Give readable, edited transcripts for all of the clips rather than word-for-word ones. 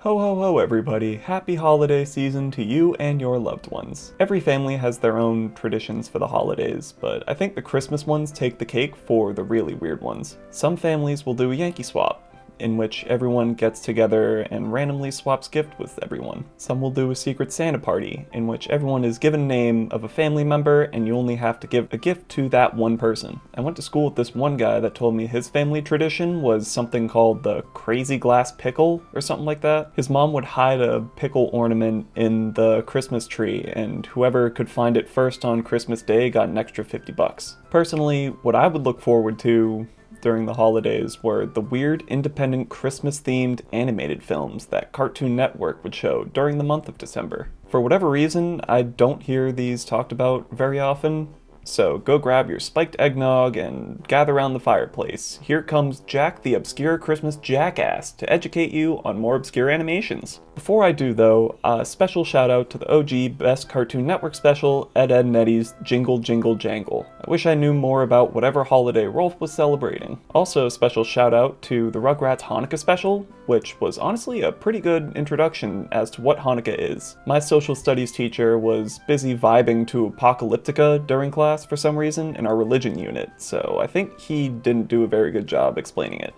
Ho ho ho everybody, happy holiday season to you and your loved ones. Every family has their own traditions for the holidays, but I think the Christmas ones take the cake for the really weird ones. Some families will do a Yankee swap, in which everyone gets together and randomly swaps gifts with everyone. Some will do a Secret Santa party, in which everyone is given a name of a family member and you only have to give a gift to that one person. I went to school with this one guy that told me his family tradition was something called the crazy glass pickle or something like that. His mom would hide a pickle ornament in the Christmas tree and whoever could find it first on Christmas Day got an extra $50. Personally, what I would look forward to during the holidays were the weird independent Christmas-themed animated films that Cartoon Network would show during the month of December. For whatever reason, I don't hear these talked about very often, so go grab your spiked eggnog and gather around the fireplace. Here comes Jack the Obscure Christmas Jackass to educate you on more obscure animations. Before I do though, a special shout out to the OG Best Cartoon Network special, Ed, Edd n Eddy's Jingle Jingle Jangle. I wish I knew more about whatever holiday Rolf was celebrating. Also a special shout out to the Rugrats Hanukkah special, which was honestly a pretty good introduction as to what Hanukkah is. My social studies teacher was busy vibing to Apocalyptica during class for some reason in our religion unit, so I think he didn't do a very good job explaining it.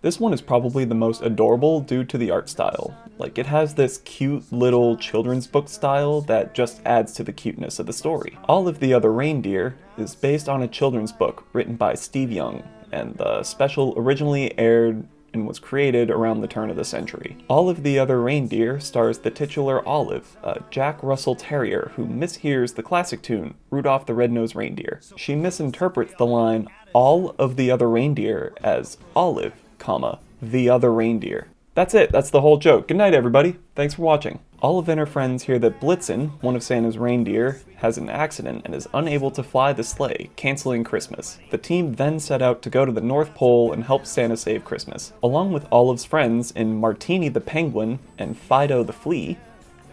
This one is probably the most adorable due to the art style. Like, it has this cute little children's book style that just adds to the cuteness of the story. All of the Other Reindeer is based on a children's book written by Steve Young, and the special originally aired and was created around the turn of the century. All of the Other Reindeer stars the titular Olive, a Jack Russell Terrier who mishears the classic tune, Rudolph the Red-Nosed Reindeer. She misinterprets the line, all of the other reindeer, as Olive, the other reindeer. That's it, that's the whole joke. Good night everybody, thanks for watching. Olive and her friends hear that Blitzen, one of Santa's reindeer, has an accident and is unable to fly the sleigh, canceling Christmas. The team then set out to go to the North Pole and help Santa save Christmas. Along with Olive's friends in Martini the penguin and Fido the flea,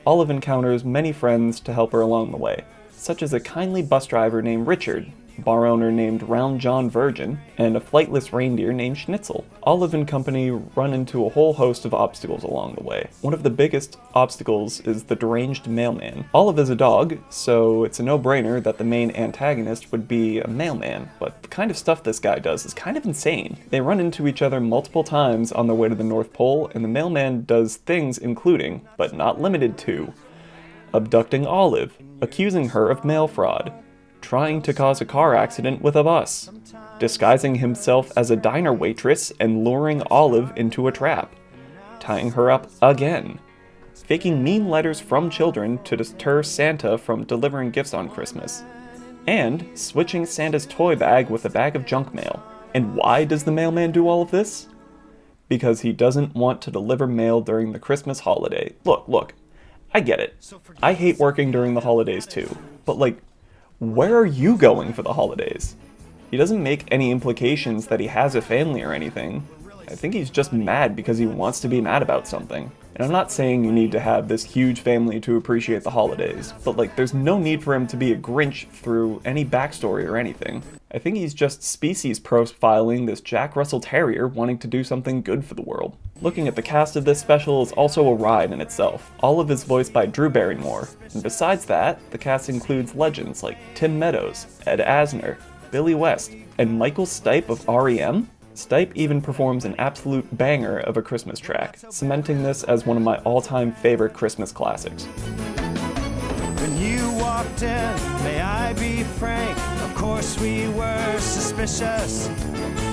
Olive encounters many friends to help her along the way, such as a kindly bus driver named Richard, bar owner named Round John Virgin, and a flightless reindeer named Schnitzel. Olive and company run into a whole host of obstacles along the way. One of the biggest obstacles is the deranged mailman. Olive is a dog, so it's a no-brainer that the main antagonist would be a mailman, but the kind of stuff this guy does is kind of insane. They run into each other multiple times on their way to the North Pole, and the mailman does things including, but not limited to, abducting Olive, accusing her of mail fraud, trying to cause a car accident with a bus, disguising himself as a diner waitress and luring Olive into a trap, tying her up again, faking mean letters from children to deter Santa from delivering gifts on Christmas, and switching Santa's toy bag with a bag of junk mail. And why does the mailman do all of this? Because he doesn't want to deliver mail during the Christmas holiday. Look, I get it. I hate working during the holidays too, but like, where are you going for the holidays? He doesn't make any implications that he has a family or anything. I think he's just mad because he wants to be mad about something. And I'm not saying you need to have this huge family to appreciate the holidays, but like, there's no need for him to be a Grinch through any backstory or anything. I think he's just species profiling this Jack Russell Terrier wanting to do something good for the world. Looking at the cast of this special is also a ride in itself. Olive is voiced by Drew Barrymore, and besides that, the cast includes legends like Tim Meadows, Ed Asner, Billy West, and Michael Stipe of REM. Stipe even performs an absolute banger of a Christmas track, cementing this as one of my all-time favorite Christmas classics. When you walked in, may I be frank, of course we were suspicious.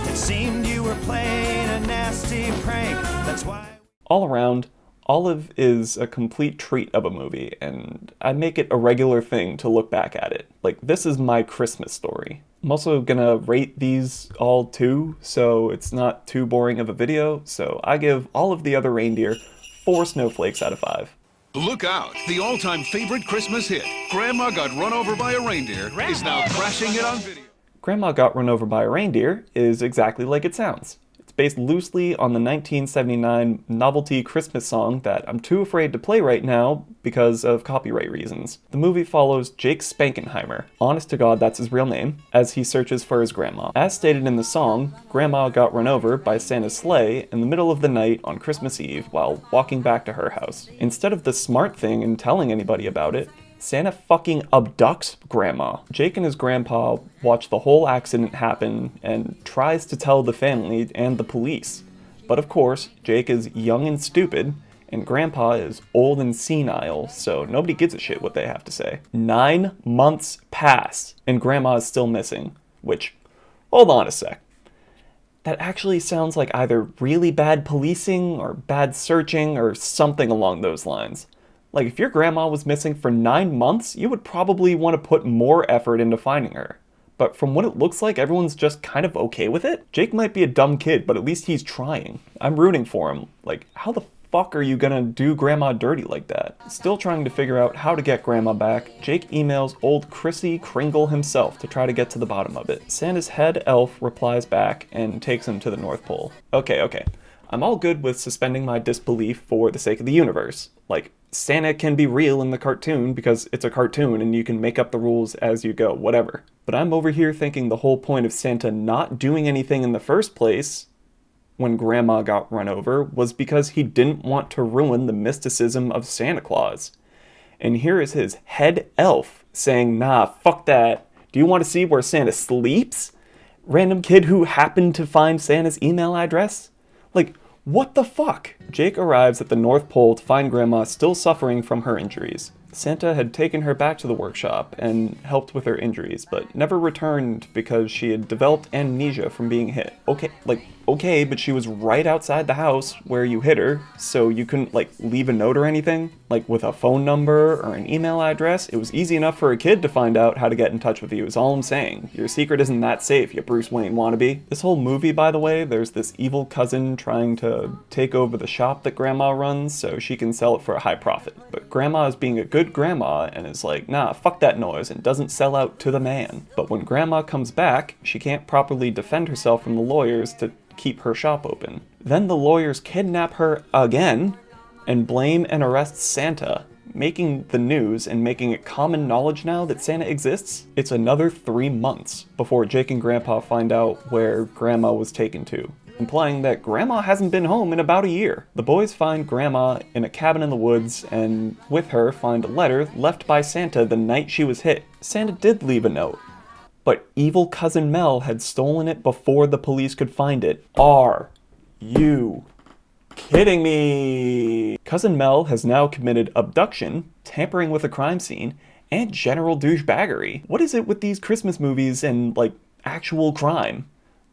It seemed you were playing a nasty prank, that's why... All around, Olive is a complete treat of a movie, and I make it a regular thing to look back at it. Like, this is my Christmas story. I'm also gonna rate these all 2, so it's not too boring of a video, so I give All of the Other Reindeer 4 snowflakes out of 5. Look out! The all-time favorite Christmas hit, Grandma Got Run Over by a Reindeer, is now crashing it on video. Grandma Got Run Over by a Reindeer is exactly like it sounds. It's based loosely on the 1979 novelty Christmas song that I'm too afraid to play right now because of copyright reasons. The movie follows Jake Spankenheimer, honest to God that's his real name, as he searches for his grandma. As stated in the song, Grandma got run over by Santa's sleigh in the middle of the night on Christmas Eve while walking back to her house. Instead of the smart thing and telling anybody about it, Santa fucking abducts Grandma. Jake and his grandpa watch the whole accident happen and tries to tell the family and the police. But of course, Jake is young and stupid, and Grandpa is old and senile, so nobody gives a shit what they have to say. 9 months pass, and Grandma is still missing. Which, hold on a sec. That actually sounds like either really bad policing or bad searching or something along those lines. Like, if your grandma was missing for 9 months, you would probably want to put more effort into finding her. But from what it looks like, everyone's just kind of okay with it. Jake might be a dumb kid, but at least he's trying. I'm rooting for him. Like, how the fuck are you gonna do Grandma dirty like that? Still trying to figure out how to get Grandma back, Jake emails old Chrissy Kringle himself to try to get to the bottom of it. Santa's head elf replies back and takes him to the North Pole. Okay. I'm all good with suspending my disbelief for the sake of the universe. Like, Santa can be real in the cartoon because it's a cartoon and you can make up the rules as you go, whatever. But I'm over here thinking the whole point of Santa not doing anything in the first place when Grandma got run over was because he didn't want to ruin the mysticism of Santa Claus. And here is his head elf saying, nah, fuck that. Do you want to see where Santa sleeps? Random kid who happened to find Santa's email address? Like, what the fuck? Jake arrives at the North Pole to find Grandma still suffering from her injuries. Santa had taken her back to the workshop and helped with her injuries, but never returned because she had developed amnesia from being hit. Okay, but she was right outside the house where you hit her, so you couldn't, leave a note or anything? Like, with a phone number or an email address? It was easy enough for a kid to find out how to get in touch with you, is all I'm saying. Your secret isn't that safe, you Bruce Wayne wannabe. This whole movie, by the way, there's this evil cousin trying to take over the shop that Grandma runs so she can sell it for a high profit. But Grandma is being a good grandma and is like, nah, fuck that noise, and doesn't sell out to the man. But when Grandma comes back, she can't properly defend herself from the lawyers to keep her shop open. Then the lawyers kidnap her again and blame and arrest Santa, making the news and making it common knowledge now that Santa exists. It's another 3 months before Jake and Grandpa find out where Grandma was taken to, implying that Grandma hasn't been home in about a year. The boys find Grandma in a cabin in the woods and with her find a letter left by Santa the night she was hit. Santa did leave a note, but evil Cousin Mel had stolen it before the police could find it. Are you kidding me? Cousin Mel has now committed abduction, tampering with a crime scene, and general douchebaggery. What is it with these Christmas movies and, actual crime?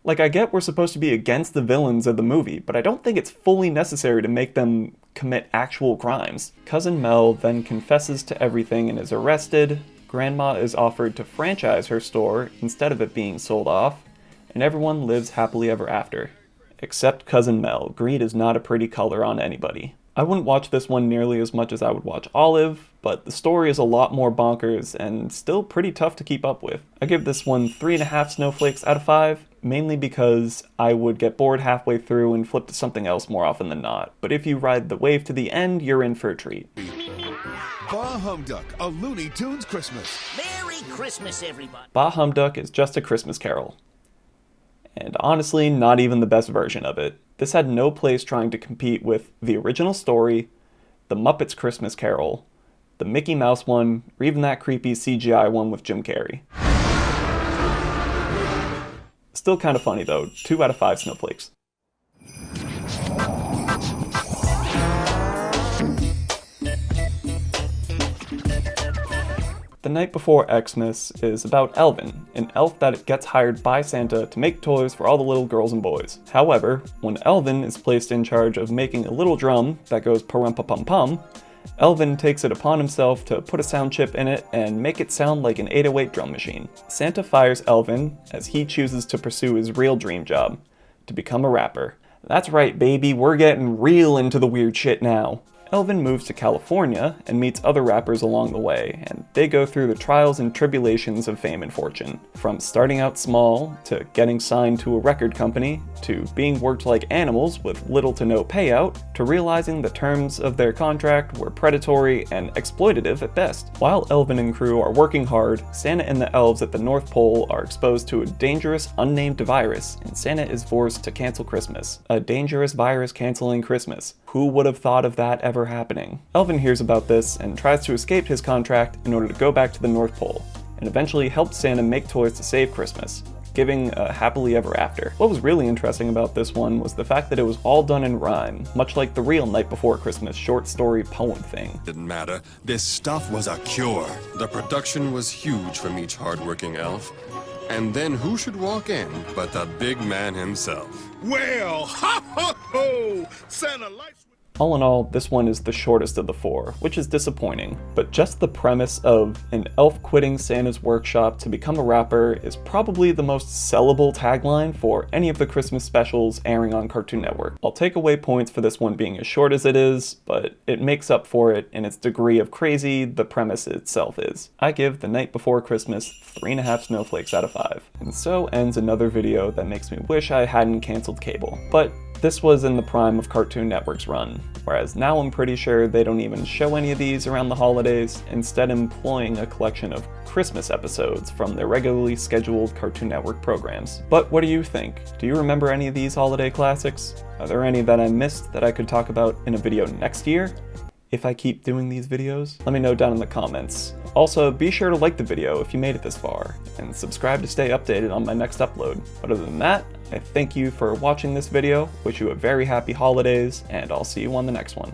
I get we're supposed to be against the villains of the movie, but I don't think it's fully necessary to make them commit actual crimes. Cousin Mel then confesses to everything and is arrested. Grandma is offered to franchise her store instead of it being sold off, and everyone lives happily ever after. Except Cousin Mel. Greed is not a pretty color on anybody. I wouldn't watch this one nearly as much as I would watch Olive, but the story is a lot more bonkers and still pretty tough to keep up with. I give this one 3.5 snowflakes out of 5, mainly because I would get bored halfway through and flip to something else more often than not. But if you ride the wave to the end, you're in for a treat. Bah Humduck, a Looney Tunes Christmas. Merry Christmas, everybody. Bah Humduck is just a Christmas carol. And honestly, not even the best version of it. This had no place trying to compete with the original story, the Muppets Christmas Carol, the Mickey Mouse one, or even that creepy CGI one with Jim Carrey. Still kind of funny though, 2 out of 5 snowflakes. The Night Before Xmas is about Elvin, an elf that gets hired by Santa to make toys for all the little girls and boys. However, when Elvin is placed in charge of making a little drum that goes pa-rum-pa-pum-pum, Elvin takes it upon himself to put a sound chip in it and make it sound like an 808 drum machine. Santa fires Elvin as he chooses to pursue his real dream job, to become a rapper. That's right, baby, we're getting real into the weird shit now. Elvin moves to California and meets other rappers along the way, and they go through the trials and tribulations of fame and fortune. From starting out small, to getting signed to a record company, to being worked like animals with little to no payout, to realizing the terms of their contract were predatory and exploitative at best. While Elven and crew are working hard, Santa and the elves at the North Pole are exposed to a dangerous, unnamed virus, and Santa is forced to cancel Christmas. A dangerous virus canceling Christmas. Who would have thought of that ever happening? Elven hears about this and tries to escape his contract in order to go back to the North Pole, and eventually helps Santa make toys to save Christmas, giving a happily ever after. What was really interesting about this one was the fact that it was all done in rhyme, much like the real Night Before Christmas short story poem thing. Didn't matter. This stuff was a cure. The production was huge from each hardworking elf. And then who should walk in but the big man himself? Well, ha ha ho! Santa lights. All in all, this one is the shortest of the four, which is disappointing, but just the premise of an elf quitting Santa's workshop to become a rapper is probably the most sellable tagline for any of the Christmas specials airing on Cartoon Network. I'll take away points for this one being as short as it is, but it makes up for it in its degree of crazy the premise itself is. I give The Night Before Christmas 3.5 snowflakes out of 5. And so ends another video that makes me wish I hadn't canceled cable. But this was in the prime of Cartoon Network's run, whereas now I'm pretty sure they don't even show any of these around the holidays, instead employing a collection of Christmas episodes from their regularly scheduled Cartoon Network programs. But what do you think? Do you remember any of these holiday classics? Are there any that I missed that I could talk about in a video next year? If I keep doing these videos? Let me know down in the comments. Also, be sure to like the video if you made it this far, and subscribe to stay updated on my next upload. But other than that, I thank you for watching this video, wish you a very happy holidays, and I'll see you on the next one.